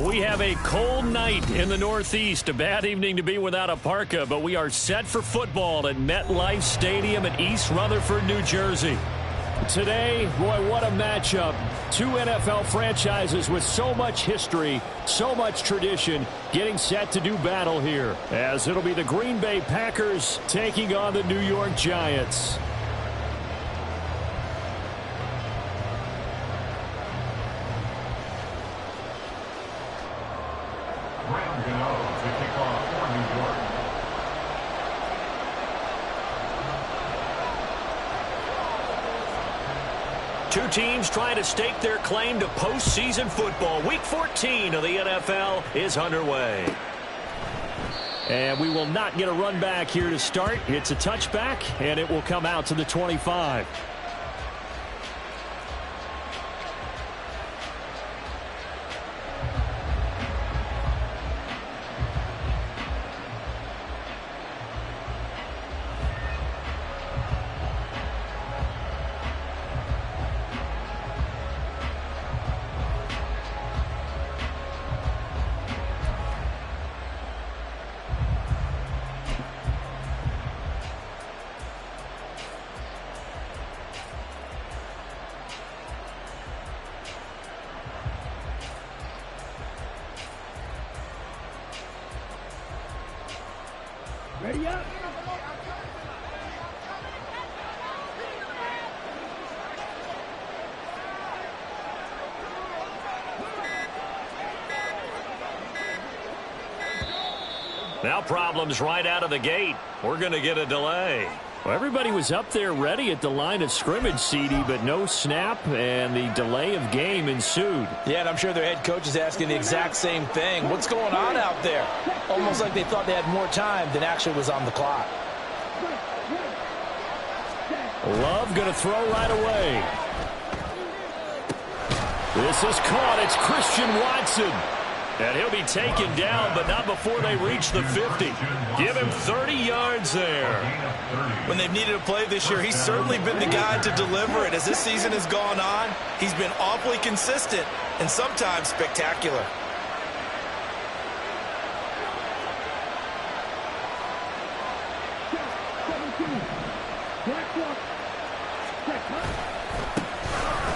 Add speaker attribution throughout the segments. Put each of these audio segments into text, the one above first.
Speaker 1: We have a cold night in the Northeast. A bad evening to be without a parka, but we are set for football at MetLife Stadium in East Rutherford, New Jersey. Today, boy, what a matchup. Two NFL franchises with so much history, so much tradition, getting set to do battle here, as it'll be the Green Bay Packers taking on the New York Giants. Two teams trying to stake their claim to postseason football. Week 14 of the NFL is underway. And we will not get a run back here to start. It's a touchback, and it will come out to the 25.
Speaker 2: Ready up.
Speaker 1: Now problems right out of the gate. We're going to get a delay. Well, everybody was up there ready at the line of scrimmage, CD, but no snap, and the delay of game ensued.
Speaker 3: Yeah, and I'm sure their head coach is asking the exact same thing. What's going on out there? Almost like they thought they had more time than actually was on the clock.
Speaker 1: Love going to throw right away. This is caught. It's Christian Watson. And he'll be taken down, but not before they reach the 50. Give him 30 yards there.
Speaker 3: When they've needed a play this year, he's certainly been the guy to deliver it. As this season has gone on, he's been awfully consistent and sometimes spectacular.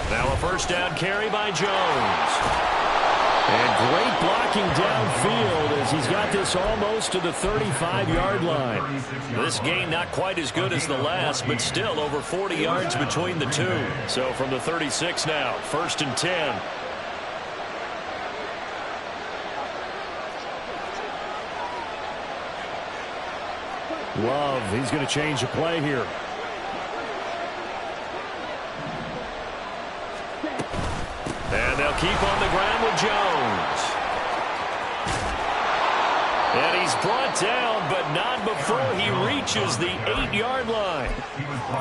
Speaker 1: Now a first down carry by Jones. And great blocking downfield as he's got this almost to the 35-yard line. This game not quite as good as the last, but still over 40 yards between the two. So from the 36 now, 1st and 10. Love, he's going to change the play here. And they'll keep on the ground with Jones. And he's brought down, but not before he reaches the 8-yard line.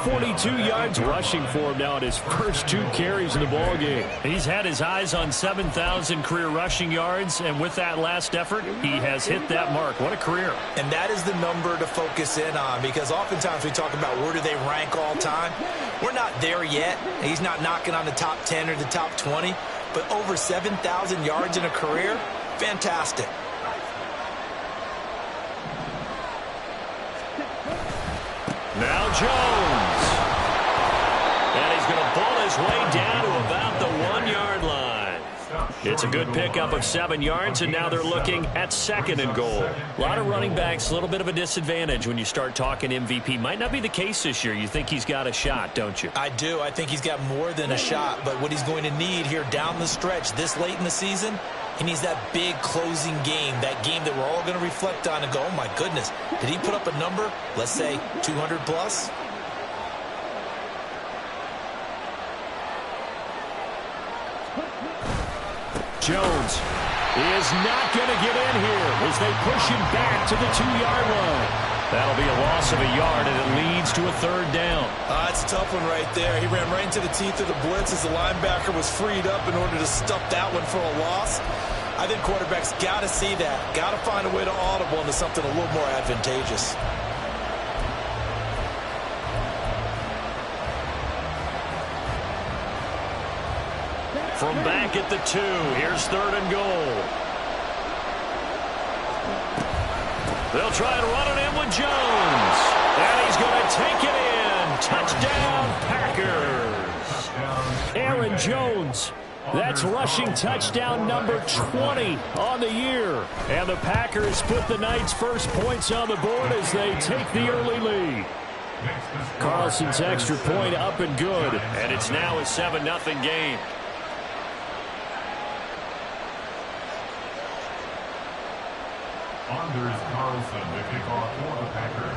Speaker 1: 42 yards rushing for him now at his first 2 carries in the ballgame. He's had his eyes on 7,000 career rushing yards, and with that last effort, he has hit that mark. What a career.
Speaker 3: And that is the number to focus in on, because oftentimes we talk about where do they rank all time. We're not there yet. He's not knocking on the top 10 or the top 20, but over 7,000 yards in a career, fantastic.
Speaker 1: Now Jones. And he's going to pull his way down to about the 1-yard line. It's a good pickup of 7 yards, and now they're looking at 2nd and goal. A lot of running backs, a little bit of a disadvantage when you start talking MVP. Might not be the case this year. You think he's got a shot, don't you?
Speaker 3: I do. I think he's got more than a shot, but what he's going to need here down the stretch this late in the season, he needs that big closing game, that game that we're all going to reflect on and go, oh my goodness, did he put up a number, let's say 200 plus?
Speaker 1: Jones is not going to get in here as they push him back to the 2-yard line. That'll be a loss of a yard, and it leads to a 3rd down.
Speaker 3: It's a tough one right there. He ran right into the teeth of the blitz as the linebacker was freed up in order to stuff that one for a loss. I think quarterbacks got to see that, got to find a way to audible into something a little more advantageous.
Speaker 1: From back at the 2, here's 3rd and goal. They'll try and run it in with Jones. And he's going to take it in. Touchdown, Packers. Aaron Jones. That's rushing touchdown number 20 on the year. And the Packers put the night's first points on the board as they take the early lead. Carlson's extra point up and good. And it's now a 7-0 game.
Speaker 2: Anders Carlson to kick off for the Packers.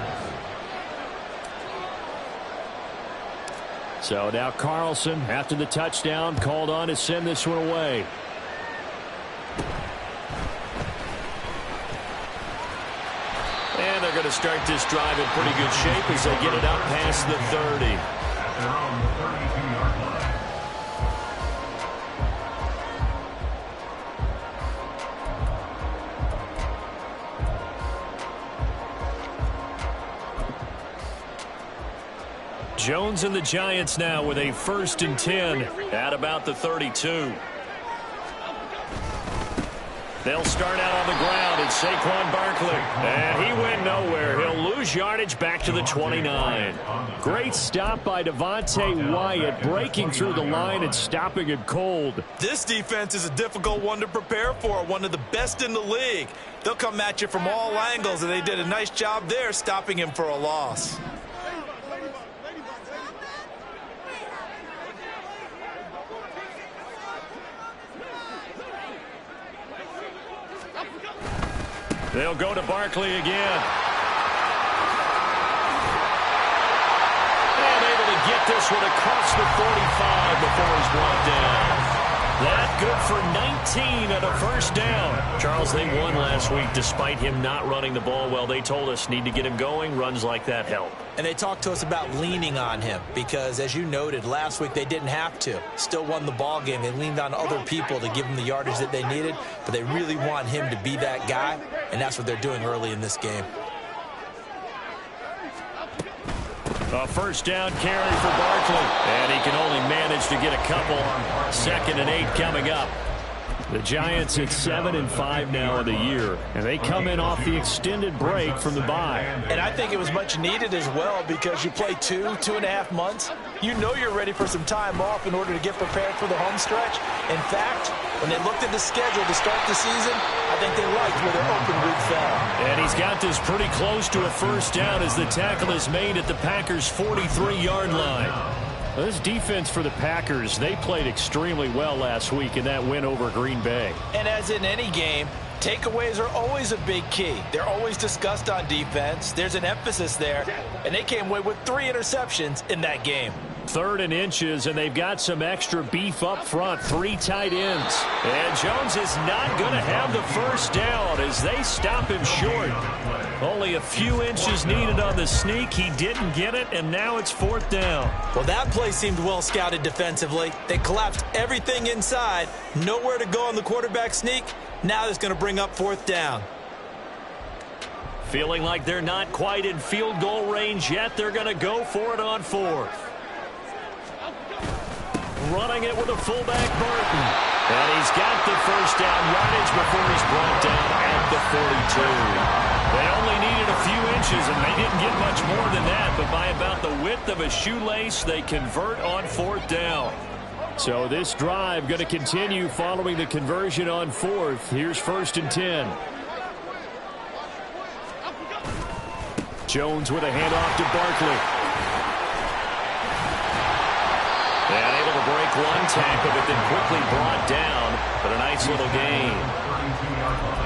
Speaker 1: So now Carlson, after the touchdown, called on to send this one away. And they're going to start this drive in pretty good shape as they get it up past the 30.
Speaker 2: At their own 32-yard line.
Speaker 1: Jones and the Giants now with a 1st and 10 at about the 32. They'll start out on the ground, and Saquon Barkley. And he went nowhere. He'll lose yardage back to the 29. Great stop by Devontae Wyatt, breaking through the line and stopping it cold.
Speaker 3: This defense is a difficult one to prepare for, one of the best in the league. They'll come at you from all angles, and they did a nice job there stopping him for a loss.
Speaker 1: They'll go to Barkley again. And able to get this one across the 45 before he's brought down. That good for 19 and a 1st down. Charles, they won last week despite him not running the ball well. They told us need to get him going. Runs like that help.
Speaker 3: And they talked to us about leaning on him because, as you noted, last week they didn't have to. Still won the ball game. They leaned on other people to give them the yardage that they needed, but they really want him to be that guy, and that's what they're doing early in this game.
Speaker 1: A 1st down carry for Barkley, and he can only manage to get a couple. 2nd and 8 coming up. The Giants at 7-5 now in the year, and they come in off the extended break from the bye.
Speaker 3: And I think it was much needed as well because you play 2.5 months. You know you're ready for some time off in order to get prepared for the home stretch. In fact, when they looked at the schedule to start the season, I think they liked where their open week fell.
Speaker 1: And he's got this pretty close to a 1st down as the tackle is made at the Packers' 43-yard line. This defense for the Packers, they played extremely well last week in that win over Green Bay.
Speaker 3: And as in any game, takeaways are always a big key. They're always discussed on defense. There's an emphasis there, and they came away with 3 interceptions in that game.
Speaker 1: 3rd and inches, and they've got some extra beef up front. 3 tight ends. And Jones is not going to have the 1st down as they stop him short. Only a few inches needed on the sneak. He didn't get it, and now it's 4th down.
Speaker 3: Well, that play seemed well scouted defensively. They collapsed everything inside. Nowhere to go on the quarterback sneak. Now it's going to bring up 4th down.
Speaker 1: Feeling like they're not quite in field goal range yet. They're going to go for it on 4th. Running it with a fullback, Burton. And he's got the 1st down yardage before he's brought down at the 42. They only needed a few inches, and they didn't get much more than that. But by about the width of a shoelace, they convert on 4th down. So this drive going to continue following the conversion on 4th. Here's 1st and 10. Jones with a handoff to Barkley. And able to break one tackle, but then quickly brought down. But a nice little gain.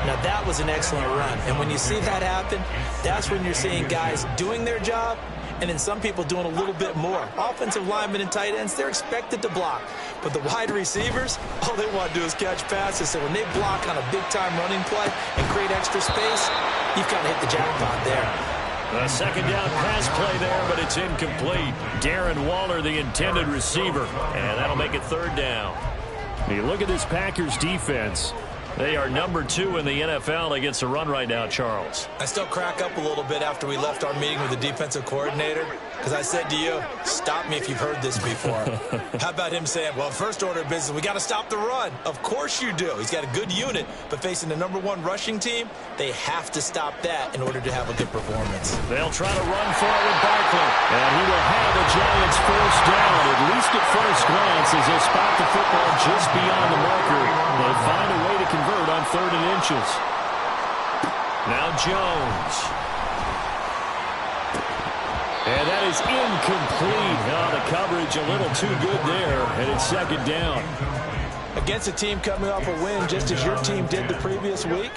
Speaker 3: Now that was an excellent run. And when you see that happen, that's when you're seeing guys doing their job and then some people doing a little bit more. Offensive linemen and tight ends, they're expected to block. But the wide receivers, all they want to do is catch passes. So when they block on a big-time running play and create extra space, you've got to hit the jackpot there.
Speaker 1: A 2nd down pass play there, but it's incomplete. Darren Waller, the intended receiver, and that'll make it 3rd down. You look at this Packers defense. They are number 2 in the NFL against the run right now, Charles.
Speaker 3: I still crack up a little bit after we left our meeting with the defensive coordinator Because I said to you, stop me if you've heard this before. How about him saying, well, first order of business, we got to stop the run. Of course you do. He's got a good unit, but facing the #1 rushing team, they have to stop that in order to have a good performance.
Speaker 1: They'll try to run for it with Barkley. And he will have the Giants first down, at least at first glance, as they'll spot the football just beyond the marker. They find a way to convert on 3rd and inches. Now Jones. And that is incomplete. Oh, the coverage a little too good there, and it's 2nd down.
Speaker 3: Against a team coming off a win just as your team did the previous week,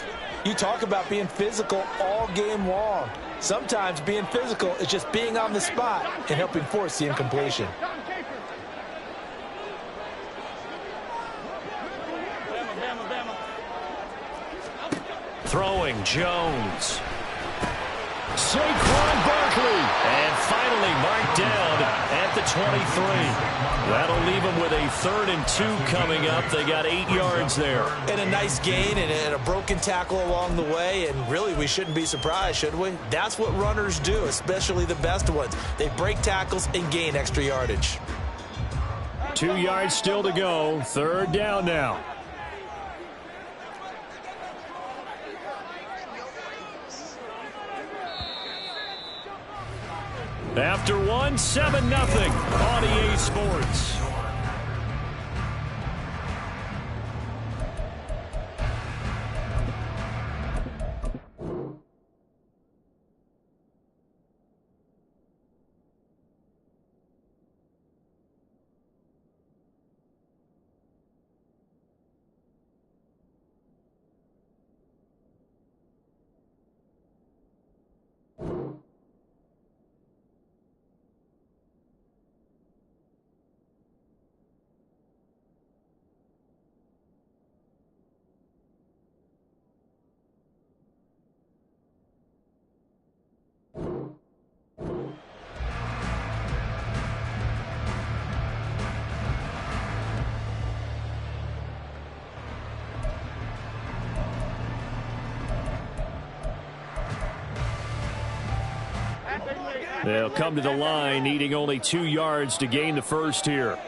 Speaker 3: you talk about being physical all game long. Sometimes being physical is just being on the spot and helping force the incompletion.
Speaker 1: Throwing Jones. Saquon Barkley. And finally marked down at the 23. That'll leave them with a 3rd and 2 coming up. They got 8 yards there.
Speaker 3: And a nice gain and a broken tackle along the way. And really, we shouldn't be surprised, should we? That's what runners do, especially the best ones. They break tackles and gain extra yardage.
Speaker 1: 2 yards still to go. 3rd down now. After 1, 7-0 on EA Sports. They'll come to the line, needing only 2 yards to gain the first here.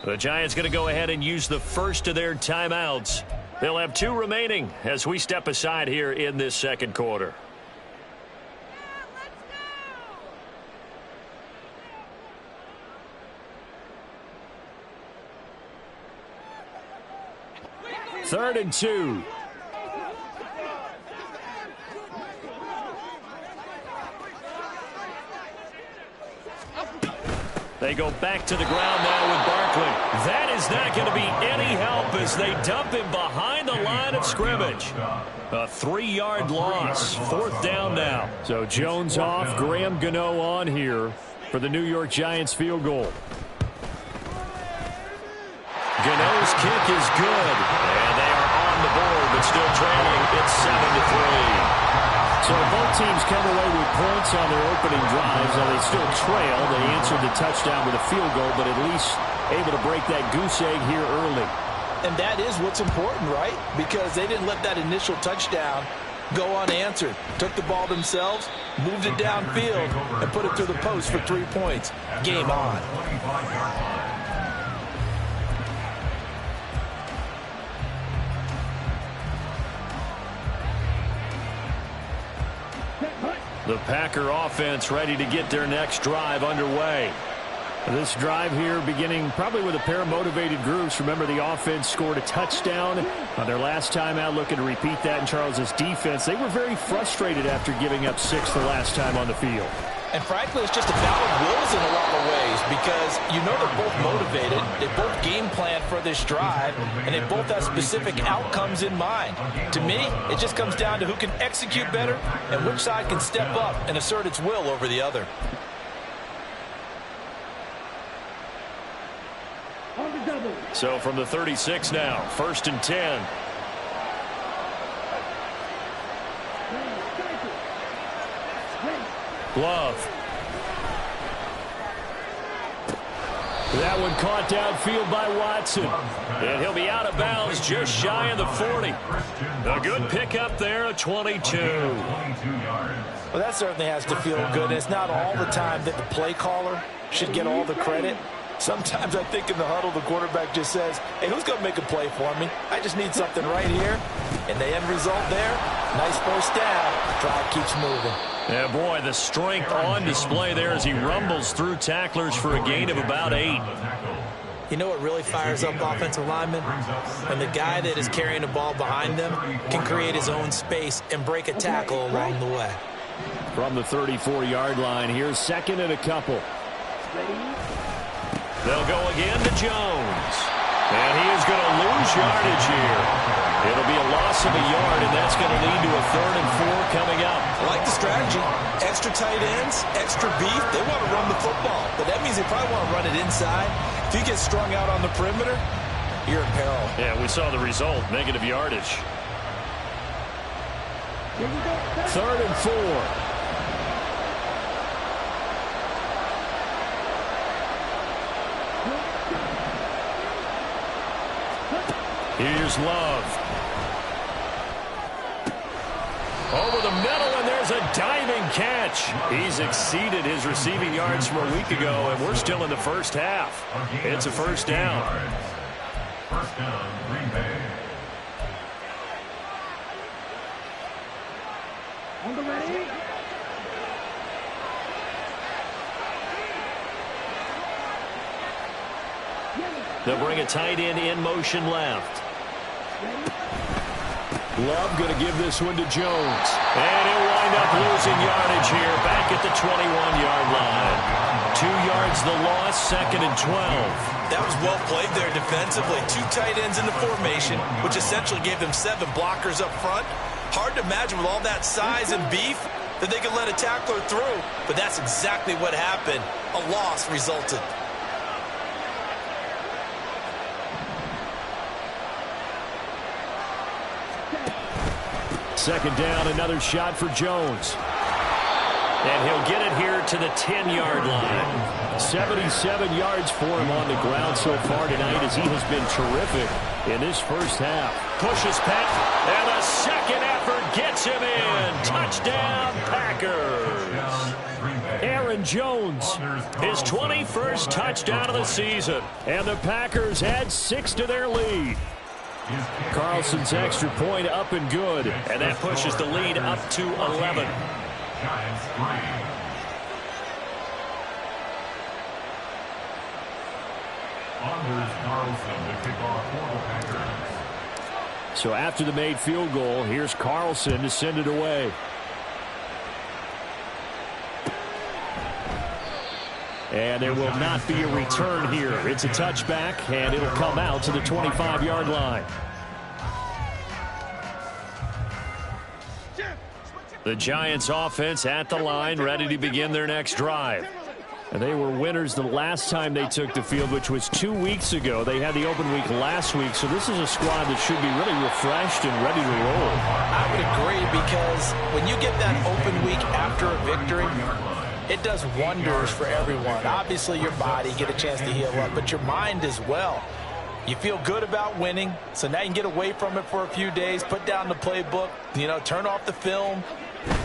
Speaker 1: The Giants going to go ahead and use the first of their timeouts. They'll have 2 remaining as we step aside here in this 2nd quarter. Third and 2. They go back to the ground now with Barkley. That is not going to be any help as they dump him behind the line of scrimmage. A 3-yard loss. 4th down now. So Jones off, Graham Gano on here for the New York Giants field goal. Gano's kick is good. And they are on the board, but still trailing. It's 7-3. So both teams come away with points on their opening drives. Now they still trail. They answered the touchdown with a field goal, but at least able to break that goose egg here early.
Speaker 3: And that is what's important, right? Because they didn't let that initial touchdown go unanswered. Took the ball themselves, moved it downfield, and put it through the post for 3 points. Game on.
Speaker 1: The Packer offense ready to get their next drive underway. This drive here beginning probably with a pair of motivated groups. Remember, the offense scored a touchdown on their last time out, looking to repeat that in Charles's defense. They were very frustrated after giving up 6 the last time on the field.
Speaker 3: And frankly, it's just a battle of wills in a lot of ways because you know they're both motivated, they both game plan for this drive, and they both have specific outcomes in mind. To me, it just comes down to who can execute better and which side can step up and assert its will over the other.
Speaker 1: So from the 36 now, 1st and 10. Glove. That one caught downfield by Watson. And he'll be out of bounds just shy of the 40. A good pickup there, a 22.
Speaker 3: Well, that certainly has to feel good. It's not all the time that the play caller should get all the credit. Sometimes I think in the huddle, the quarterback just says, hey, who's going to make a play for me? I just need something right here. And the end result there, nice first down. Drive keeps moving.
Speaker 1: Yeah, boy, the strength on display there as he rumbles through tacklers for a gain of about 8.
Speaker 3: You know what really fires up offensive linemen? When the guy that is carrying the ball behind them can create his own space and break a tackle along the way.
Speaker 1: From the 34-yard line, here's second and a couple. They'll go again to Jones. And he is going to lose yardage here. It'll be a loss of a yard, and that's going to lead to a 3rd and 4 coming up.
Speaker 3: I like the strategy. Extra tight ends, extra beef. They want to run the football, but that means they probably want to run it inside. If you get strung out on the perimeter, you're in peril.
Speaker 1: Yeah, we saw the result, negative yardage. 3rd and 4. Here's Love. Over the middle, and there's a diving catch. He's exceeded his receiving yards from a week ago, and we're still in the first half. It's a first down.
Speaker 2: First down, Green Bay.
Speaker 4: On the ready.
Speaker 1: They'll bring a tight end in motion left. Love going to give this one to Jones. And he'll wind up losing yardage here back at the 21-yard line. 2 yards the loss, 2nd and 12.
Speaker 3: That was well played there defensively. 2 tight ends in the formation, which essentially gave them 7 blockers up front. Hard to imagine with all that size and beef that they could let a tackler through. But that's exactly what happened. A loss resulted.
Speaker 1: Second down, another shot for Jones. And he'll get it here to the 10-yard line. 77 yards for him on the ground so far tonight as he has been terrific in this first half. Pushes Pat, and a second effort gets him in. Touchdown, Packers. Aaron Jones, his 21st touchdown of the season. And the Packers add 6 to their lead. Carlson's extra point up and good, and that pushes the lead up to 11.
Speaker 2: Giants 3. Anders Carlson to kick off for the Packers.
Speaker 1: So after the made field goal, here's Carlson to send it away. And there will not be a return here. It's a touchback, and it'll come out to the 25-yard line. The Giants offense at the line, ready to begin their next drive. And they were winners the last time they took the field, which was 2 weeks ago. They had the open week last week, so this is a squad that should be really refreshed and ready to roll.
Speaker 3: I would agree, because when you get that open week after a victory, it does wonders for everyone. Obviously, your body, get a chance to heal up, but your mind as well. You feel good about winning, so now you can get away from it for a few days, put down the playbook, turn off the film.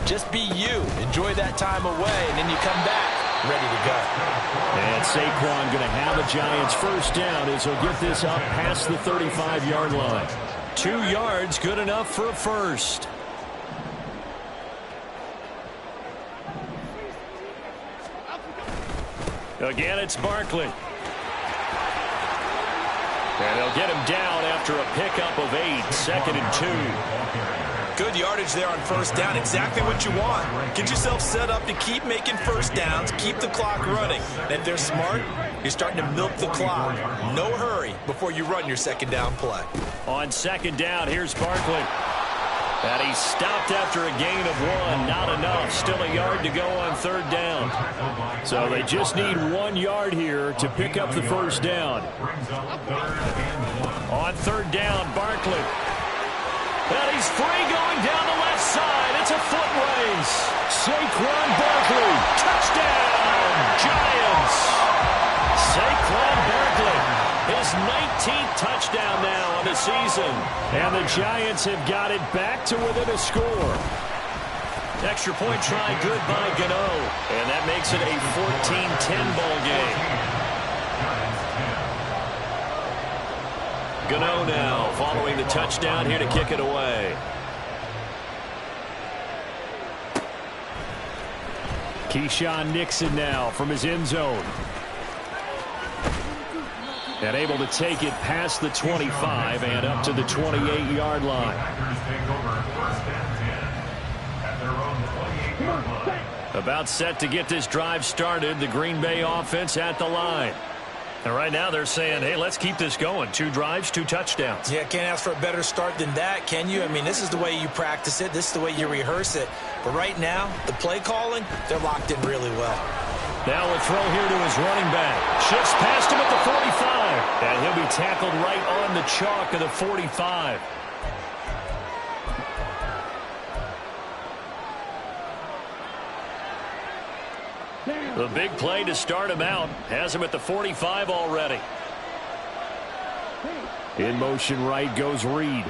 Speaker 3: Just be you. Enjoy that time away, and then you come back ready to go.
Speaker 1: And Saquon going to have a Giants first down as he'll get this up past the 35-yard line. 2 yards, good enough for a first. Again, it's Barkley. And they'll get him down after a pickup of 8, 2nd and 2.
Speaker 3: Good yardage there on first down, exactly what you want. Get yourself set up to keep making first downs, keep the clock running. And if they're smart, you're starting to milk the clock. No hurry before you run your second down play.
Speaker 1: On second down, here's Barkley. And he stopped after a gain of 1. Not enough. Still a yard to go on third down. So they just need 1 yard here to pick up the first down. On third down, Barkley. And he's free going down the left side. It's a foot race. Saquon Barkley his 19th touchdown now on the season. And the Giants have got it back to within a score. Extra point try good by Gano. And that makes it a 14-10 ball game. Gano now following the touchdown here to kick it away. Keyshawn Nixon now from his end zone. And able to take it past the 25 and up to the 28-yard line. About set to get this drive started. The Green Bay offense at the line. And right now they're saying, hey, let's keep this going. 2 drives, 2 touchdowns.
Speaker 3: Yeah, can't ask for a better start than that, can you? I mean, this is the way you practice it. This is the way you rehearse it. But right now, the play calling, they're locked in really well.
Speaker 1: Now a throw here to his running back. Shifts past him at the 45. And he'll be tackled right on the chalk of the 45. The big play to start him out. Has him at the 45 already. In motion right goes Reed.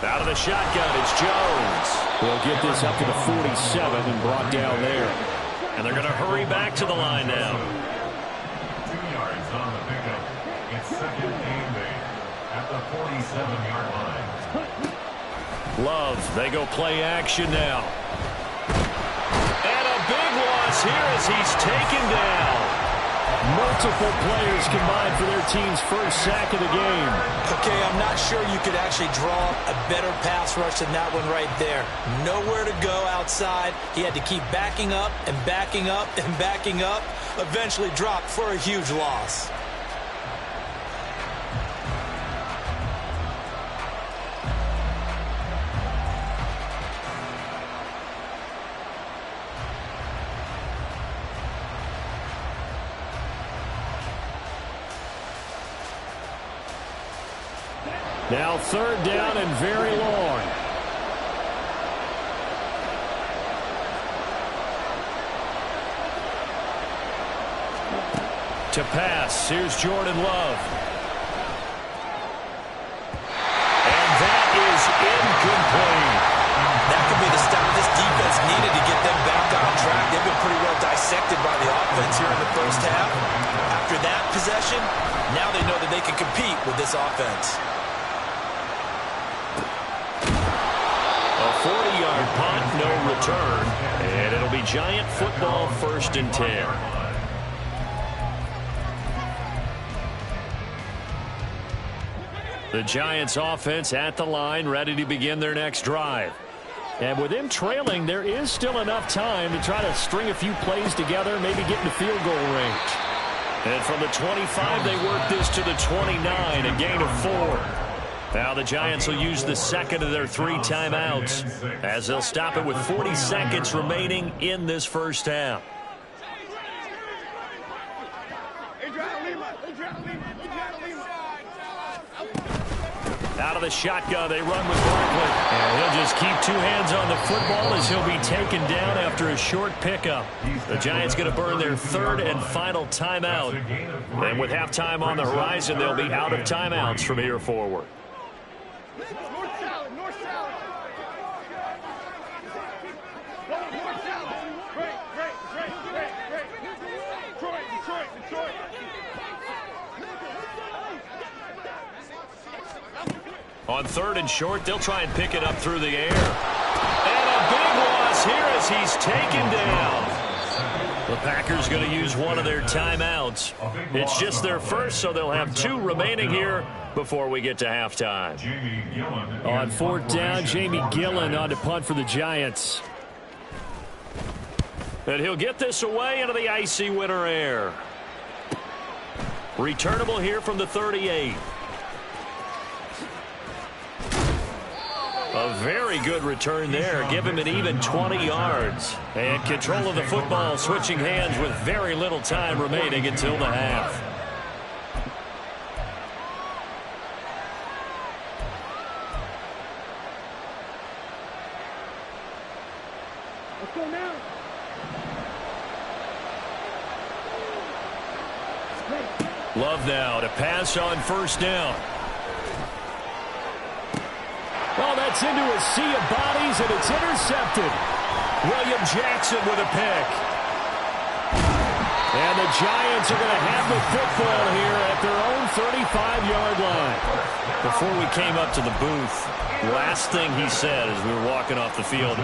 Speaker 1: Out of the shotgun, it's Jones. He'll get this up to the 47 and brought down there. And they're going to hurry back to the line now.
Speaker 2: 2 yards on the pickup. It's second and 8 at the 47-yard line.
Speaker 1: Love, they go play action now. And a big loss here as he's taken down. Multiple players combined for their team's first sack of the game.
Speaker 3: Okay, I'm not sure you could actually draw a better pass rush than that one right there. Nowhere to go outside. He had to keep backing up and backing up and backing up. Eventually dropped for a huge loss.
Speaker 1: Now 3rd down and very long. To pass, here's Jordan Love. And that is incomplete.
Speaker 3: That could be the stop this defense needed to get them back on track. They've been pretty well dissected by the offense here in the first half. After that possession, now they know that they can compete with this offense.
Speaker 1: A 40-yard punt, no return. And it'll be Giant football 1st and 10. The Giants offense at the line, ready to begin their next drive. And with them trailing, there is still enough time to try to string a few plays together, maybe get into field goal range. And from the 25, they work this to the 29, a gain of 4. Now the Giants will use the second of their 3 timeouts as they'll stop it with 40 seconds remaining in this first half. Out of the shotgun, they run with Barkley. And he'll just keep 2 hands on the football as he'll be taken down after a short pickup. The Giants going to burn their 3rd and final timeout. And with halftime on the horizon, they'll be out of timeouts from here forward.
Speaker 4: North salad, north salad. North salad. Great. Detroit.
Speaker 1: On 3rd and short, they'll try and pick it up through the air. And a big loss here as he's taken down. The Packers going to use one of their timeouts. It's just their first, so they'll have 2 remaining here before we get to halftime. On 4th down, Jamie Gillen on to punt for the Giants. And he'll get this away into the icy winter air. Returnable here from the 38. A very good return there. Give him an even 20 yards. And control of the football, switching hands with very little time remaining until the half.
Speaker 4: Let's go now.
Speaker 1: Love now to pass on first down. Well, that's into a sea of bodies, and it's intercepted. William Jackson with a pick. And the Giants are going to have the football here at their own 35-yard line. Before we came up to the booth, last thing he said as we were walking off the field,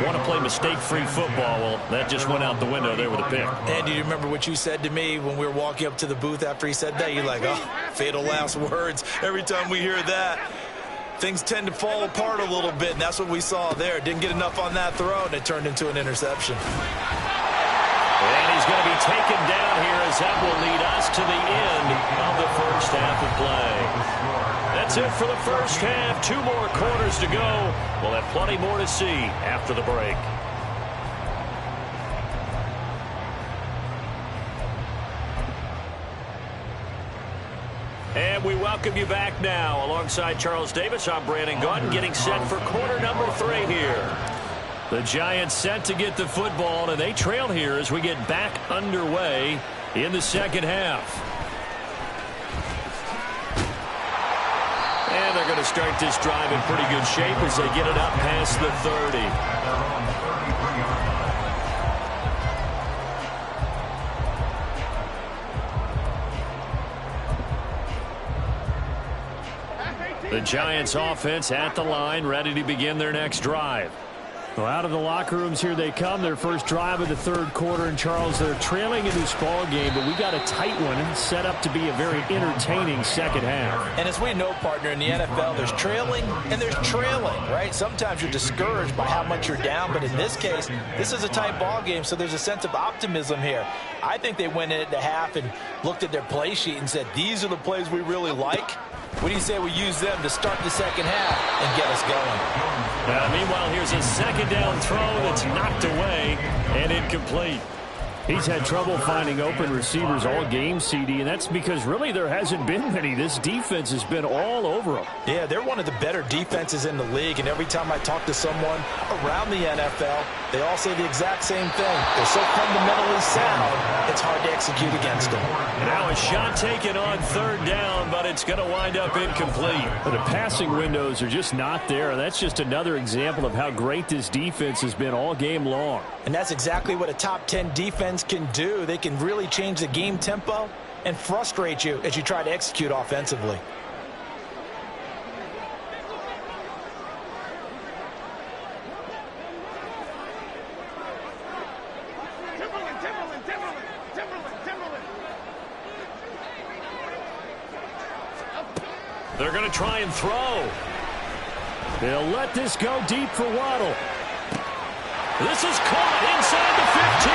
Speaker 1: want to play mistake-free football. Well, that just went out the window there with a pick.
Speaker 3: And do you remember what you said to me when we were walking up to the booth after he said that? You're like, oh, fatal last words. Every time we hear that, things tend to fall apart a little bit, and that's what we saw there. Didn't get enough on that throw, and it turned into an interception.
Speaker 1: And he's going to be taken down here as that will lead us to the end of the first half of play. That's it for the first half. 2 more quarters to go. We'll have plenty more to see after the break. And we welcome you back now. Alongside Charles Davis, I'm Brandon Gaudin, getting set for quarter number 3 here. The Giants set to get the football, and they trail here as we get back underway in the second half. And they're going to start this drive in pretty good shape as they get it up past the 30. The Giants offense at the line, ready to begin their next drive.
Speaker 5: Well, out of the locker rooms here they come. Their first drive of the third quarter. And, Charles, they're trailing in this ball game, but we got a tight one set up to be a very entertaining second half.
Speaker 3: And as we know, partner, in the NFL, there's trailing and there's trailing, right? Sometimes you're discouraged by how much you're down, but in this case, this is a tight ball game, so there's a sense of optimism here. I think they went into half and looked at their play sheet and said, these are the plays we really like. What do you say we use them to start the second half and get us going?
Speaker 1: Meanwhile, here's a second down throw that's knocked away and incomplete.
Speaker 5: He's had trouble finding open receivers all game, CD, and that's because really there hasn't been many. This defense has been all over them.
Speaker 3: Yeah, they're one of the better defenses in the league, and every time I talk to someone around the NFL, they all say the exact same thing. They're so fundamentally sound, it's hard to execute against them.
Speaker 1: Now a shot taken on third down, but it's going to wind up incomplete.
Speaker 5: But the passing windows are just not there, and that's just another example of how great this defense has been all game long.
Speaker 3: And that's exactly what a top 10 defense can do. They can really change the game tempo and frustrate you as you try to execute offensively.
Speaker 1: They're going to try and throw.
Speaker 5: They'll let this go deep for Waddle.
Speaker 1: This is caught inside the 15.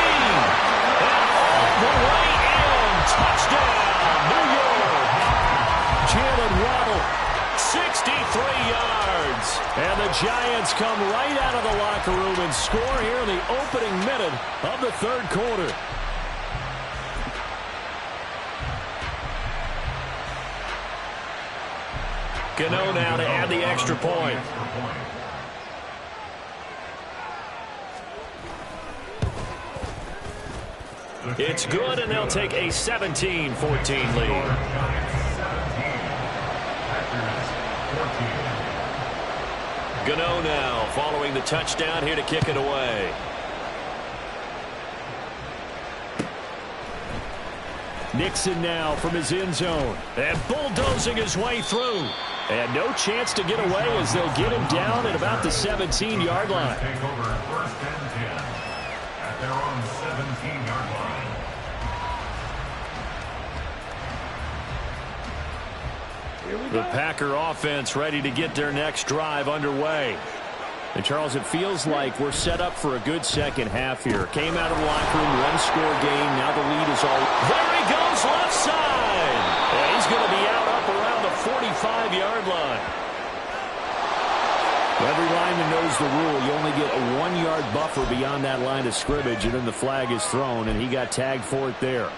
Speaker 1: And all the way in. Touchdown, New York.
Speaker 5: Jalen Waddle.
Speaker 1: 63 yards.
Speaker 5: And the Giants come right out of the locker room and score here in the opening minute of the third quarter.
Speaker 1: Gano now to add the extra point. It's good, and they'll take a 17-14 lead. Gano now following the touchdown here to kick it away.
Speaker 5: Nixon now from his end zone.
Speaker 1: And bulldozing his way through.
Speaker 5: And no chance to get away as they'll get him down at about the 17-yard line.
Speaker 2: Take over first and 10 at their own 17-yard line.
Speaker 1: The Packer offense ready to get their next drive underway.
Speaker 5: And, Charles, it feels like we're set up for a good second half here. Came out of the locker room, one-score game. Now the lead is all.
Speaker 1: There he goes, left side. And he's going to be out up around the 45-yard line.
Speaker 5: Every lineman knows the rule. You only get a 1-yard buffer beyond that line of scrimmage, and then the flag is thrown, and he got tagged for it there.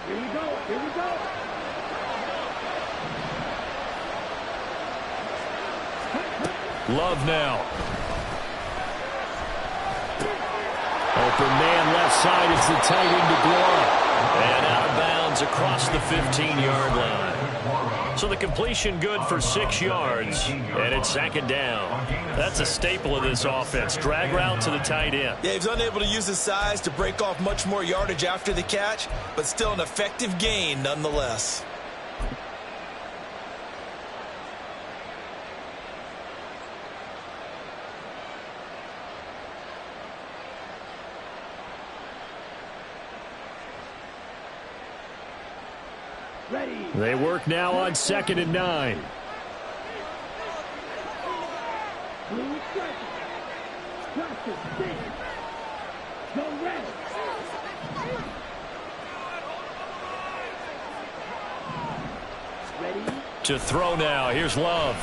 Speaker 4: Here we go. Here we go.
Speaker 1: Love now.
Speaker 5: open man left side. It's the tight end DeGuara. And out of bounds across the 15-yard line. So the completion good for 6 yards, and it's second down. That's a staple of this offense. Drag route to the tight end.
Speaker 3: Yeah, he's unable to use his size to break off much more yardage after the catch, but still an effective gain nonetheless.
Speaker 5: They work now on 2nd and 9. To throw now. Here's Love.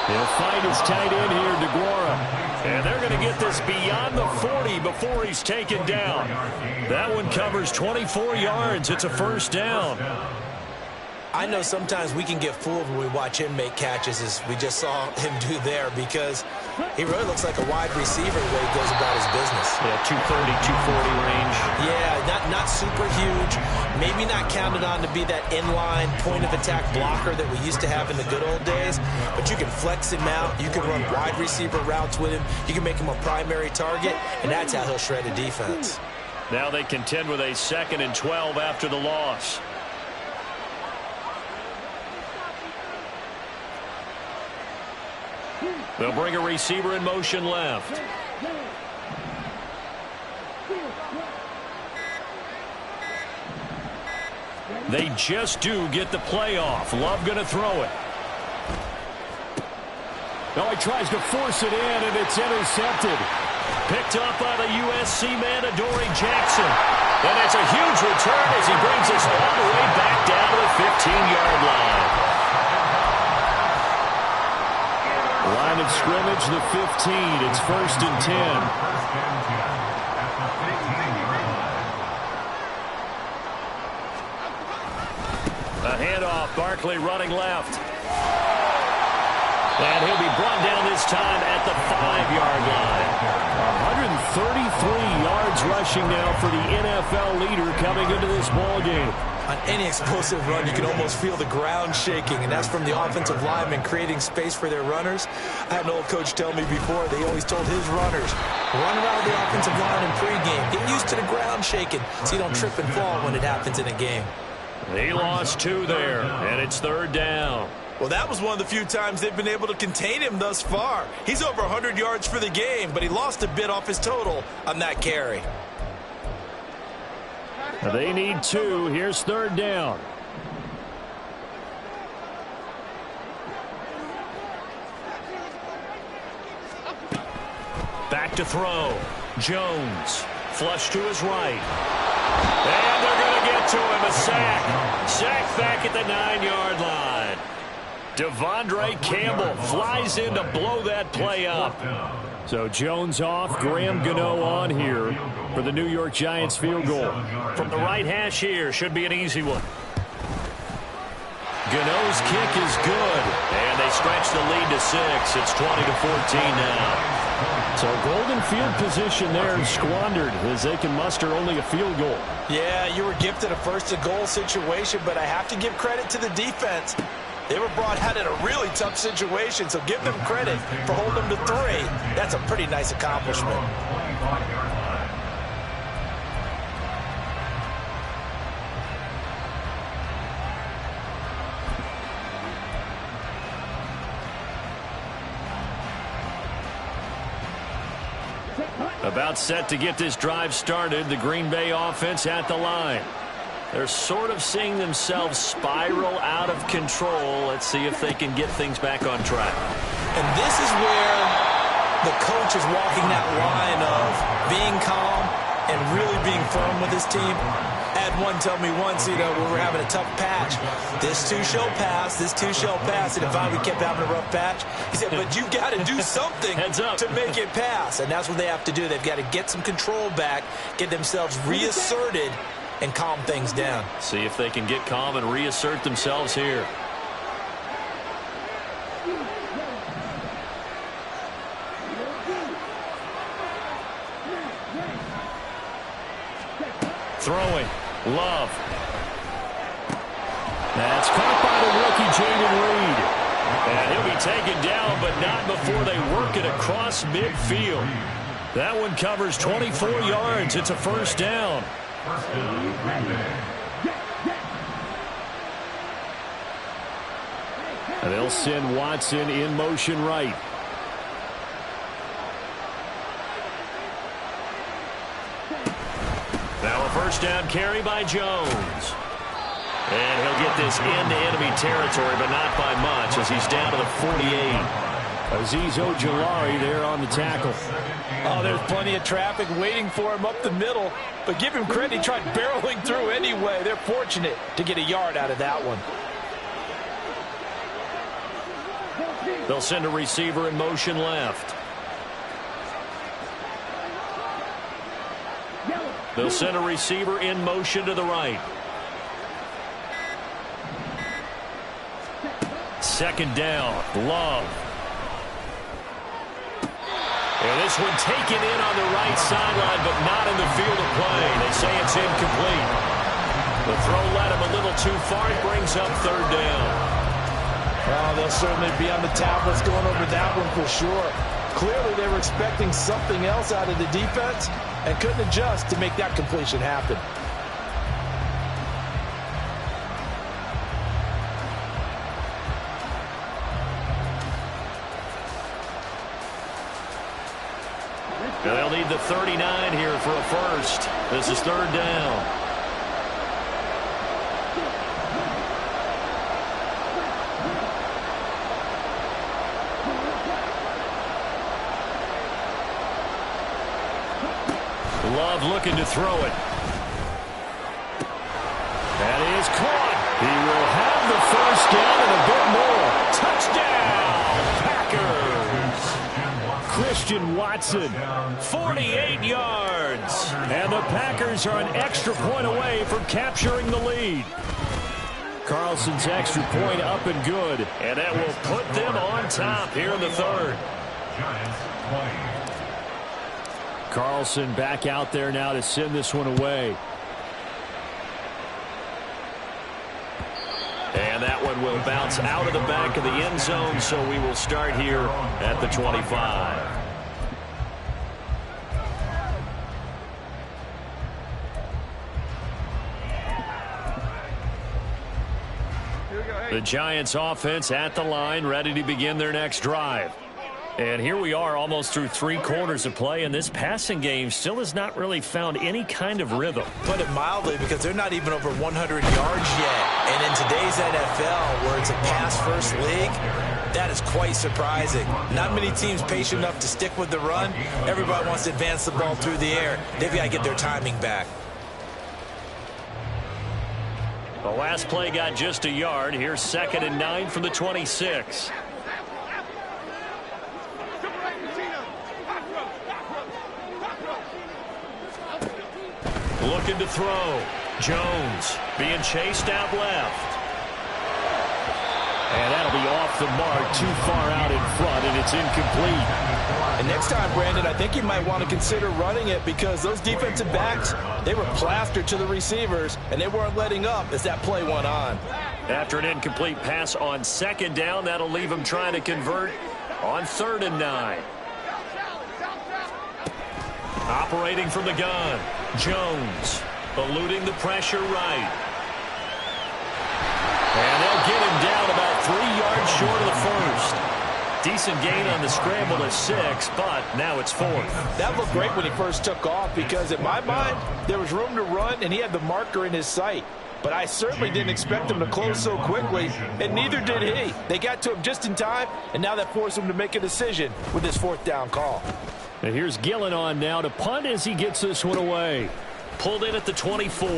Speaker 5: He'll find his tight end here, DeGuara. And they're going to get this beyond the 40 before he's taken down. That one covers 24 yards. It's a first down.
Speaker 3: I know sometimes we can get fooled when we watch him make catches, as we just saw him do there, because he really looks like a wide receiver the way he goes about his business.
Speaker 5: Yeah, 230, 240 range.
Speaker 3: Yeah, not super huge. Maybe not counted on to be that inline point-of-attack blocker that we used to have in the good old days, but you can flex him out. You can run wide receiver routes with him. You can make him a primary target, and that's how he'll shred a defense.
Speaker 5: Now they contend with a 2nd and 12 after the loss. They'll bring a receiver in motion left. They just do get the play off. Love going to throw it. Now he tries to force it in, and it's intercepted. Picked up by the USC man, Adoree Jackson. And it's a huge return as he brings us all the way back down to the 15-yard line. Line of scrimmage, the 15. It's 1st and 10. A handoff, Barkley running left. And he'll be brought down this time at the 5-yard line. 133 yards rushing now for the NFL leader coming into this ball game.
Speaker 3: On any explosive run, you can almost feel the ground shaking, and that's from the offensive linemen creating space for their runners. I had an old coach tell me before, they always told his runners, run around the offensive line in pregame. Get used to the ground shaking so you don't trip and fall when it happens in a game.
Speaker 5: He lost 2 there, and it's 3rd down.
Speaker 3: Well, that was one of the few times they've been able to contain him thus far. He's over 100 yards for the game, but he lost a bit off his total on that carry.
Speaker 5: They need 2. Here's 3rd down. Back to throw. Jones. Flush to his right. And they're going to get to him. A sack. Sack back at the 9-yard line. Devondre Campbell flies in to blow that play up. So Jones off, Graham Gano on here for the New York Giants field goal. From the right hash here, should be an easy one. Gano's kick is good, and they stretch the lead to 6. It's 20-14 now. So golden field position there squandered as they can muster only a field goal.
Speaker 3: Yeah, you were gifted a first-to-goal situation, but I have to give credit to the defense. They were brought out in a really tough situation, so give them credit for holding them to 3. That's a pretty nice accomplishment.
Speaker 5: About set to get this drive started, the Green Bay offense at the line. They're sort of seeing themselves spiral out of control. Let's see if they can get things back on track.
Speaker 3: And this is where the coach is walking that line of being calm and really being firm with his team. I had one tell me once, we were having a tough patch. This too shall pass, this too shall pass. And if we kept having a rough patch, he said, but you got to do something to make it pass. And that's what they have to do. They've got to get some control back, get themselves reasserted, and calm things down.
Speaker 5: See if they can get calm and reassert themselves here.
Speaker 1: Throwing. Love. That's caught by the rookie, Jaden Reed. And he'll be taken down, but not before they work it across midfield. That one covers 24 yards. It's a first down. And they'll send Watson in motion right. Now a first down carry by Jones. And he'll get this into enemy territory, but not by much as he's down to the 48. Azeez Ojulari there on the tackle.
Speaker 3: Oh, there's plenty of traffic waiting for him up the middle. But give him credit, he tried barreling through anyway. They're fortunate to get a yard out of that one.
Speaker 1: They'll send a receiver in motion left. They'll send a receiver in motion to the right. Second down. Love. And this one taken in on the right sideline, but not in the field of play. They say it's incomplete. The throw led him a little too far. It brings up third down.
Speaker 3: Oh, they'll certainly be on the tablets going over that one for sure. Clearly, they were expecting something else out of the defense and couldn't adjust to make that completion happen.
Speaker 1: They'll need the 39 here for a first. This is third down. Love looking to throw it. That is caught. He will have the first down and a bit more. Touchdown, Packers. Christian Watson, 48 yards. And the Packers are an extra point away from capturing the lead. Carlson's extra point up and good. And that will put them on top here in the third.
Speaker 2: Giants 20.
Speaker 1: Carlson back out there now to send this one away. And that one will bounce out of the back of the end zone, so we will start here at the 25. The Giants offense at the line, ready to begin their next drive. And here we are almost through 3 quarters of play, and this passing game still has not really found any kind of rhythm.
Speaker 3: Put it mildly, because they're not even over 100 yards yet. And in today's NFL, where it's a pass-first league, that is quite surprising. Not many teams patient enough to stick with the run. Everybody wants to advance the ball through the air. They've got to get their timing back.
Speaker 1: The last play got just a yard. Here's 2nd and 9 from the 26. Looking to throw. Jones being chased out left. And that'll be off the mark, too far out in front, and it's incomplete.
Speaker 3: And next time, Brandon, I think you might want to consider running it, because those defensive backs, they were plastered to the receivers, and they weren't letting up as that play went on.
Speaker 1: After an incomplete pass on 2nd down, that'll leave them trying to convert on 3rd and 9. Operating from the gun, Jones eluding the pressure right. And they'll get him down about 3 yards short of the first. Decent gain on the scramble to 6, but now it's 4th.
Speaker 3: That looked great when he first took off, because in my mind, there was room to run, and he had the marker in his sight. But I certainly didn't expect him to close so quickly, and neither did he. They got to him just in time, and now that forced him to make a decision with his 4th down call.
Speaker 1: And here's Gillen on now to punt as he gets this one away. Pulled in at the 24.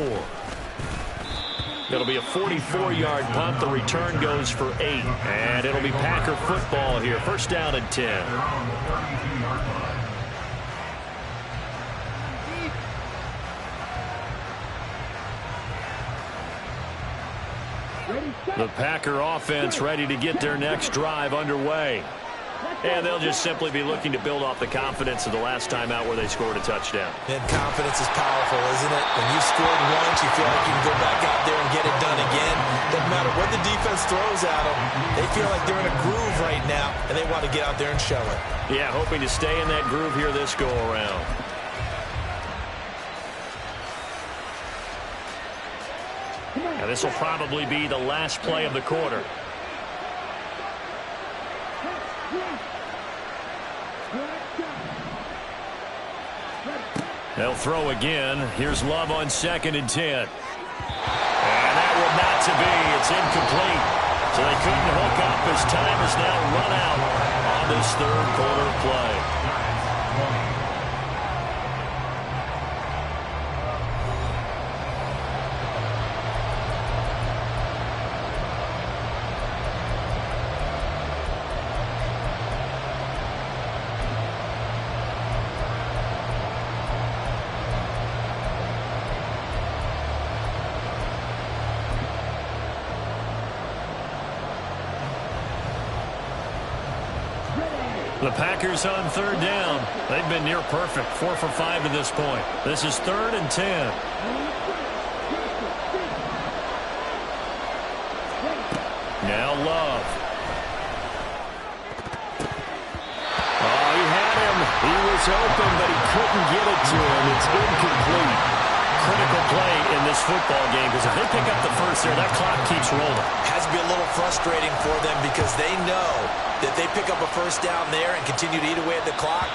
Speaker 1: It'll be a 44-yard punt. The return goes for 8. And it'll be Packer football here. 1st down and 10. The Packer offense ready to get their next drive underway. And they'll just simply be looking to build off the confidence of the last time out where they scored a touchdown.
Speaker 3: And confidence is powerful, isn't it? When you scored once, you feel like you can go back out there and get it done again. Doesn't matter what the defense throws at them. They feel like they're in a groove right now, and they want to get out there and show it.
Speaker 1: Yeah, hoping to stay in that groove here this go-around. Now this will probably be the last play of the quarter. They'll throw again. Here's Love on 2nd and 10. And that will not to be. It's incomplete. So they couldn't hook up as time is now run out on this third quarter play. The Packers on 3rd down. They've been near perfect, 4 for 5 to this point. This is 3rd and 10. Now Love. Oh, he had him. He was open, but he couldn't get it to him. It's incomplete. Critical play in this football game, because if they pick up the first there, that clock keeps rolling.
Speaker 3: Has to be a little frustrating for them because they know that they pick up a first down there and continue to eat away at the clock,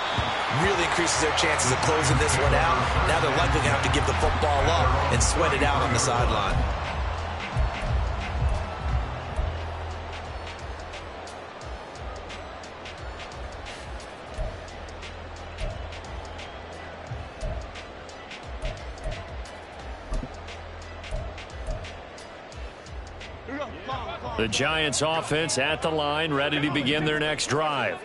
Speaker 3: really increases their chances of closing this one out. Now they're likely going to have to give the football up and sweat it out on the sideline.
Speaker 1: The Giants offense at the line, ready to begin their next drive.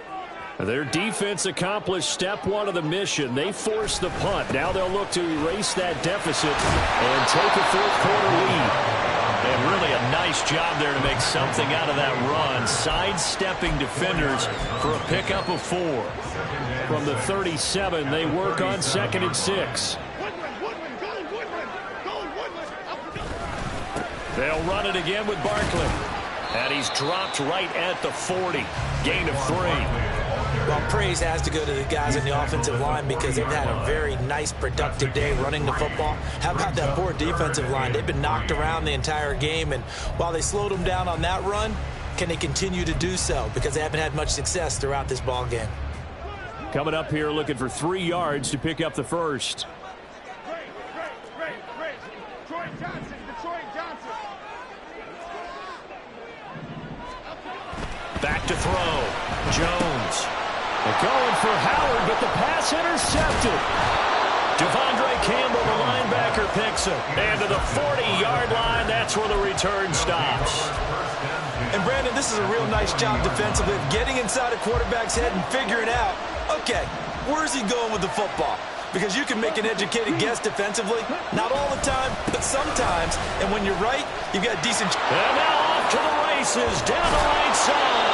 Speaker 1: Their defense accomplished step 1 of the mission. They forced the punt. Now they'll look to erase that deficit and take a fourth quarter lead. And really a nice job there to make something out of that run, sidestepping defenders for a pickup of 4. From the 37, they work on 2nd and 6. They'll run it again with Barkley. And he's dropped right at the 40. Gain of 3.
Speaker 3: Well, praise has to go to the guys in the offensive line because they've had a very nice, productive day running the football. How about that poor defensive line? They've been knocked around the entire game, and while they slowed them down on that run, can they continue to do so? Because they haven't had much success throughout this ball game.
Speaker 1: Coming up here looking for 3 yards to pick up the first. Back to throw. Jones. They're going for Howard, but the pass intercepted. Devondre Campbell, the linebacker, picks it. And to the 40-yard line, that's where the return stops.
Speaker 3: And, Brandon, this is a real nice job defensively of getting inside a quarterback's head and figuring out, okay, where's he going with the football? Because you can make an educated guess defensively. Not all the time, but sometimes. And when you're right, you've got decent...
Speaker 1: And now off to the races, down the right side.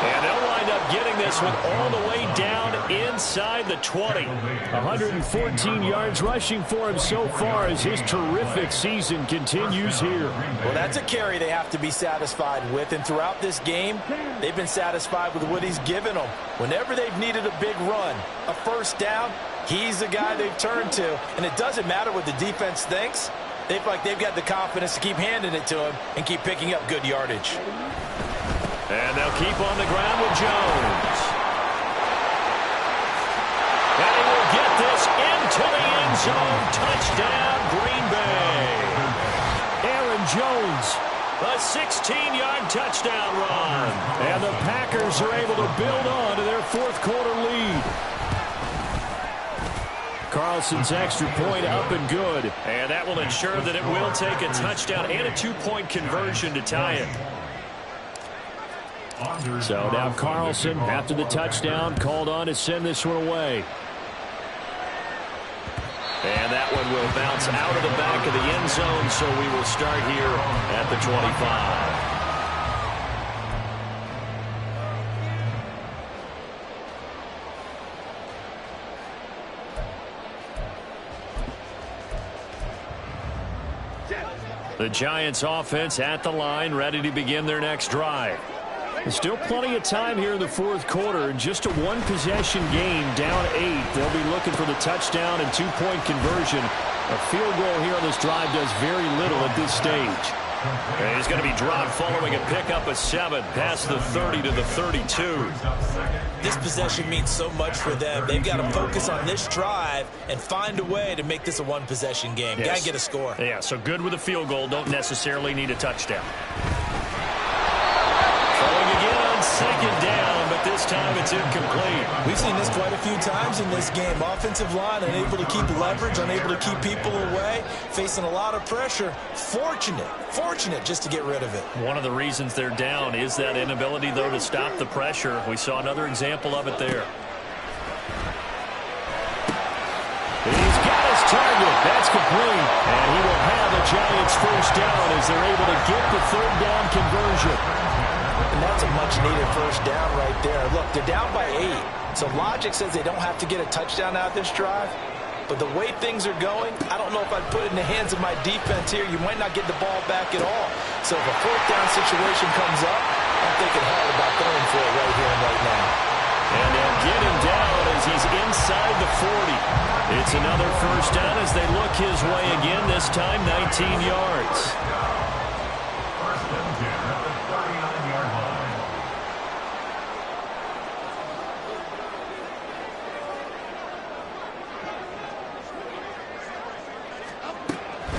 Speaker 1: And they'll wind up getting this one all the way down inside the 20. 114 yards rushing for him so far as his terrific season continues here.
Speaker 3: Well, that's a carry they have to be satisfied with. And throughout this game, they've been satisfied with what he's given them. Whenever they've needed a big run, a first down, he's the guy they've turned to. And it doesn't matter what the defense thinks. They feel like they've got the confidence to keep handing it to him and keep picking up good yardage.
Speaker 1: And they'll keep on the ground with Jones. And he will get this into the end zone. Touchdown, Green Bay. Aaron Jones, a 16-yard touchdown run. And the Packers are able to build on to their fourth quarter lead. Carlson's extra point up and good. And that will ensure that it will take a touchdown and a 2-point conversion to tie it. So now Carlson, after the touchdown, called on to send this one away. And that one will bounce out of the back of the end zone, so we will start here at the 25. The Giants offense at the line, ready to begin their next drive. There's still plenty of time here in the fourth quarter. In just a one-possession game, down 8. They'll be looking for the touchdown and two-point conversion. A field goal here on this drive does very little at this stage. And he's going to be dropped following a pickup of 7 past the 30 to the 32.
Speaker 3: This possession means so much for them. They've got to focus on this drive and find a way to make this a one-possession game.
Speaker 1: Yes.
Speaker 3: Got to get a score.
Speaker 1: Yeah, so good with a field goal. Don't necessarily need a touchdown. Throwing again on second down, but this time it's incomplete.
Speaker 3: We've seen this quite a few times in this game. Offensive line unable to keep leverage, unable to keep people away, facing a lot of pressure. Fortunate just to get rid of it.
Speaker 1: One of the reasons they're down is that inability, though, to stop the pressure. We saw another example of it there. He's got his target. That's complete. And he will have the Giants first down as they're able to get the third down conversion.
Speaker 3: And that's a much-needed first down right there. Look, they're down by 8. So logic says they don't have to get a touchdown out this drive. But the way things are going, I don't know if I'd put it in the hands of my defense here. You might not get the ball back at all. So if a fourth down situation comes up, I'm thinking hard about going for it right here and right now.
Speaker 1: And they'll get him down as he's inside the 40. It's another first down as they look his way again, this time 19 yards.
Speaker 2: First and 10 at the 39-yard line.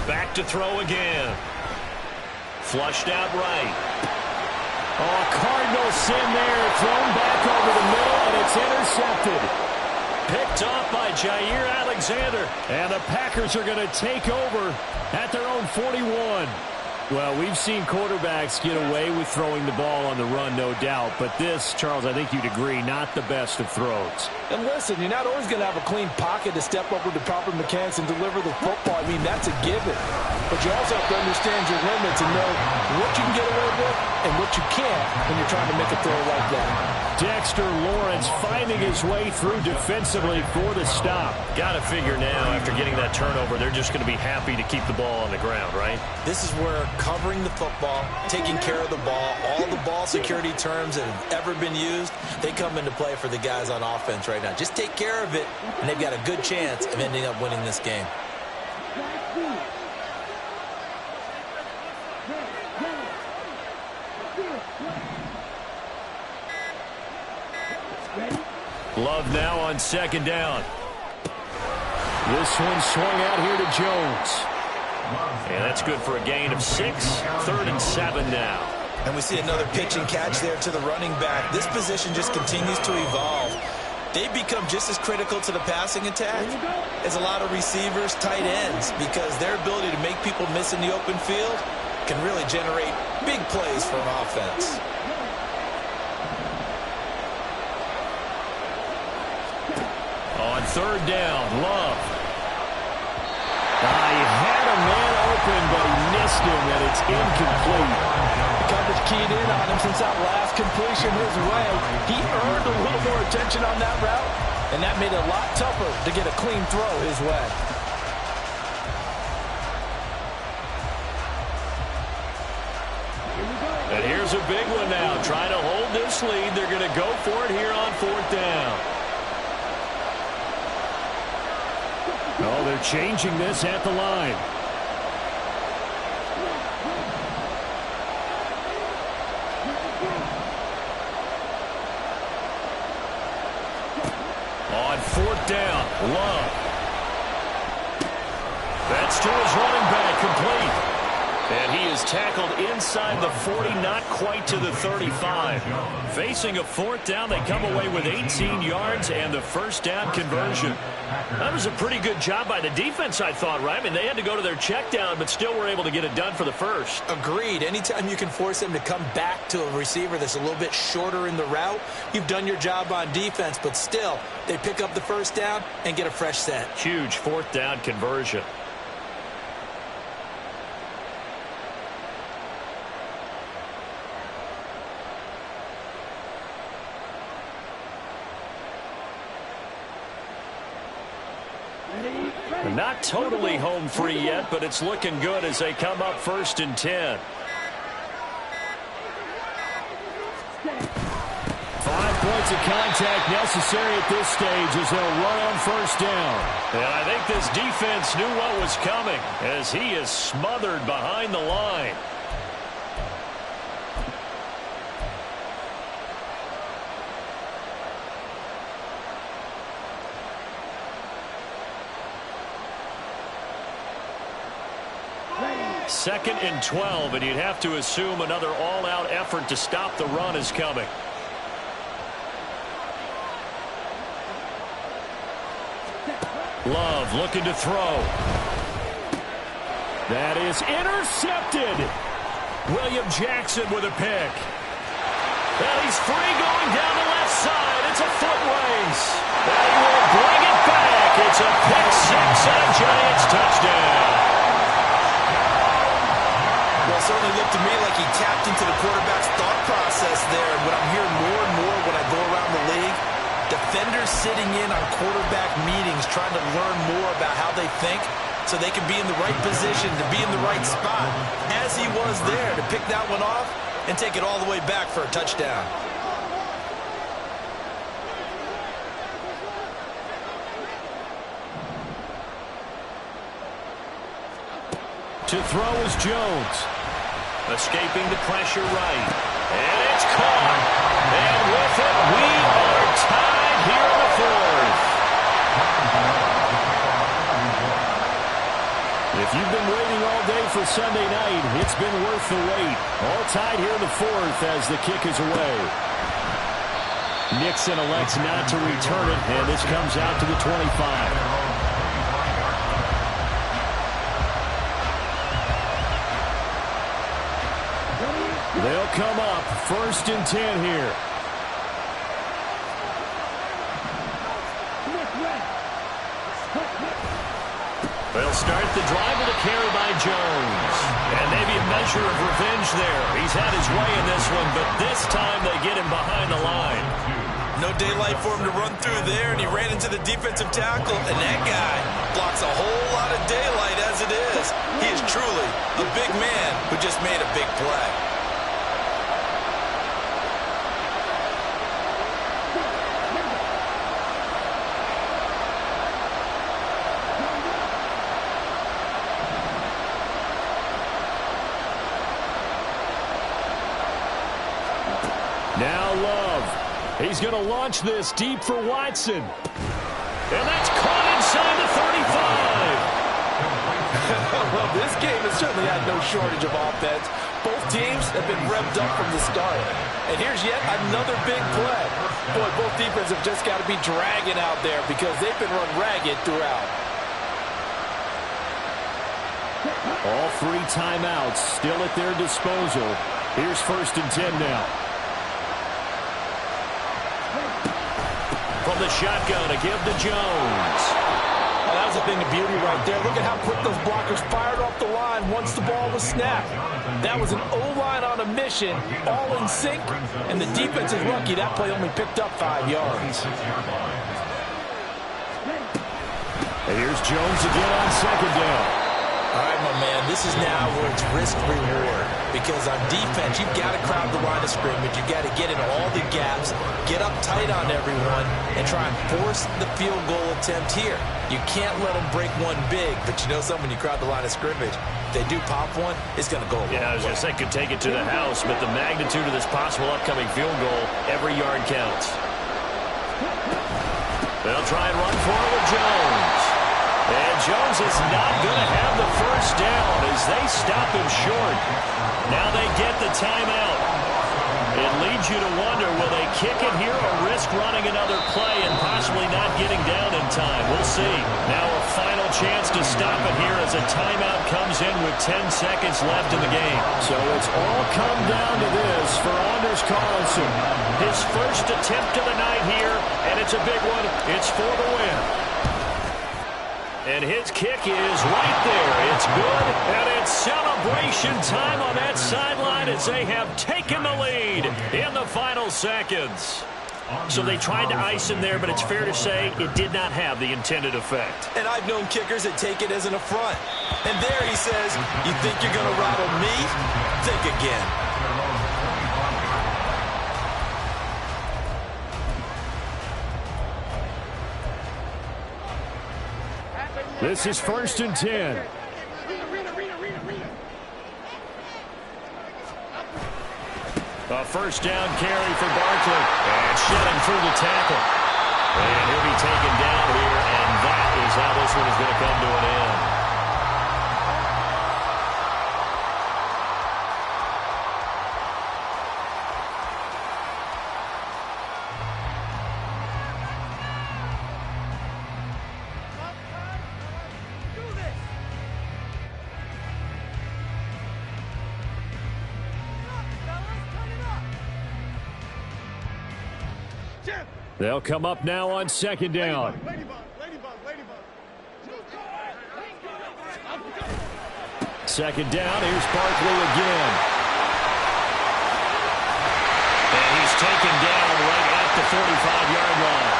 Speaker 1: Back to throw again. Flushed out right. Oh, Cardinal sin there. Thrown back over the middle, and it's intercepted. Picked off by Jair Alexander. And the Packers are going to take over at their own 41. Well, we've seen quarterbacks get away with throwing the ball on the run, no doubt. But this, Charles, I think you'd agree, not the best of throws.
Speaker 6: And listen, you're not always going to have a clean pocket to step up with the proper mechanics and deliver the football. I mean, that's a given. But you also have to understand your limits and know what you can get away with and what you can't when you're trying to make a throw like that.
Speaker 1: Dexter Lawrence finding his way through defensively for the stop. Got to figure now, after getting that turnover, they're just going to be happy to keep the ball on the ground, right?
Speaker 3: This is where covering the football, taking care of the ball, all the ball security terms that have ever been used, they come into play for the guys on offense right now. Just take care of it, and they've got a good chance of ending up winning this game.
Speaker 1: Love now on second down. This one swung out here to Jones. And that's good for a gain of 6. 3rd and 7 now.
Speaker 3: And we see another pitch and catch there to the running back. This position just continues to evolve. They become just as critical to the passing attack as a lot of receivers, tight ends, because their ability to make people miss in the open field can really generate big plays for an offense.
Speaker 1: On 3rd down, Love. He had a man open, but he missed him, and it's incomplete.
Speaker 6: Coverage keyed in on him since that last completion his way. He earned a little more attention on that route, and that made it a lot tougher to get a clean throw his way.
Speaker 1: And here's a big one now. Trying to hold this lead. They're going to go for it here on 4th down. Oh, they're changing this at the line. On 4th down, Love. That's to his running back, complete. And he is tackled inside the 40, not quite to the 35. Facing a 4th down, they come away with 18 yards and the first down conversion. That was a pretty good job by the defense, I thought, right? I mean, they had to go to their check down, but still were able to get it done for the first.
Speaker 3: Agreed. Anytime you can force them to come back to a receiver that's a little bit shorter in the route, you've done your job on defense, but still, they pick up the first down and get a fresh set.
Speaker 1: Huge 4th down conversion.
Speaker 4: Ready?
Speaker 1: Not totally home free yet, but it's looking good as they come up 1st and 10.
Speaker 5: 5 points of contact necessary at this stage as they'll run on 1st down.
Speaker 1: And I think this defense knew what was coming as he is smothered behind the line. Second and 12, and you'd have to assume another all-out effort to stop the run is coming. Love looking to throw.
Speaker 5: That is intercepted.
Speaker 1: William Jackson with a pick. And he's free going down the left side. It's a foot race. And he will bring it back. It's a pick six and a Giants touchdown.
Speaker 3: Well, it certainly looked to me like he tapped into the quarterback's thought process there. And what I'm hearing more and more when I go around the league, defenders sitting in on quarterback meetings trying to learn more about how they think so they can be in the right position to be in the right spot, as he was there to pick that one off and take it all the way back for a touchdown.
Speaker 5: To throw is Jones.
Speaker 1: Escaping the pressure right. And it's caught. And with it, we are tied here in the 4th.
Speaker 5: If you've been waiting all day for Sunday night, it's been worth the wait. All tied here in the 4th as the kick is away. Nixon elects not to return it, and this comes out to the 25. They'll come up 1st and 10 here.
Speaker 1: They'll start the drive with a carry by Jones. And maybe a measure of revenge there. He's had his way in this one, but this time they get him behind the line.
Speaker 3: No daylight for him to run through there, and he ran into the defensive tackle, and that guy blocks a whole lot of daylight as it is. He is truly a big man who just made a big play.
Speaker 5: Now Love. He's going to launch this deep for Watson.
Speaker 1: And that's caught inside the 35.
Speaker 6: Well, this game has certainly had no shortage of offense. Both teams have been revved up from the start. And here's yet another big play. Boy, both defenses have just got to be dragging out there because they've been run ragged throughout.
Speaker 5: All 3 timeouts still at their disposal. Here's 1st and 10 now.
Speaker 1: From the shotgun, a give to Jones.
Speaker 6: Well, that was a thing of beauty right there. Look at how quick those blockers fired off the line once the ball was snapped. That was an O-line on a mission, all in sync, and the defense is lucky that play only picked up 5 yards.
Speaker 5: And here's Jones again on 2nd down.
Speaker 3: All right, my man, this is now where it's risk-reward. Because on defense, you've got to crowd the line of scrimmage. You've got to get in all the gaps, get up tight on everyone, and try and force the field goal attempt here. You can't let them break one big, but you know something, when you crowd the line of scrimmage, if they do pop one, it's going to go a long way.
Speaker 1: Yeah, I was going to say, could take it to the house, but the magnitude of this possible upcoming field goal, every yard counts. They'll try and run for it with Jones. And Jones is not going to have the 1st down as they stop him short. Now they get the timeout. It leads you to wonder, will they kick it here or risk running another play and possibly not getting down in time? We'll see. Now a final chance to stop it here as a timeout comes in with 10 seconds left in the game.
Speaker 5: So it's all come down to this for Anders Carlson.
Speaker 1: His first attempt of the night here, and it's a big one. It's for the win. And his kick is right there. It's good, and it's celebration time on that sideline as they have taken the lead in the final seconds. So they tried to ice him there, but it's fair to say it did not have the intended effect.
Speaker 3: And I've known kickers that take it as an affront. And there he says, you think you're going to rattle me? Think again.
Speaker 1: This is 1st and 10. A first down carry for Barkley. And shedding through the tackle. And he'll be taken down here, and that is how this one is going to come to an end. They'll come up now on 2nd down. Second down, here's Barkley again. And he's taken down right at the 45-yard line.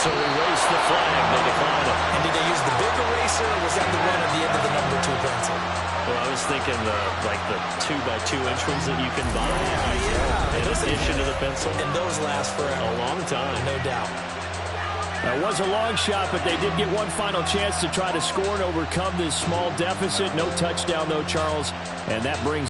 Speaker 1: So erase the flag, they decline it.
Speaker 3: And did they use the big eraser, or was that the one at the end of the number 2 pencil?
Speaker 1: Well, I was thinking the 2x2-inch ones that you can buy.
Speaker 3: Yeah.
Speaker 1: In addition to the pencil.
Speaker 3: And those last for
Speaker 1: a long time.
Speaker 3: No doubt.
Speaker 1: That was a long shot, but they did get one final chance to try to score and overcome this small deficit. No touchdown, though, Charles. And that brings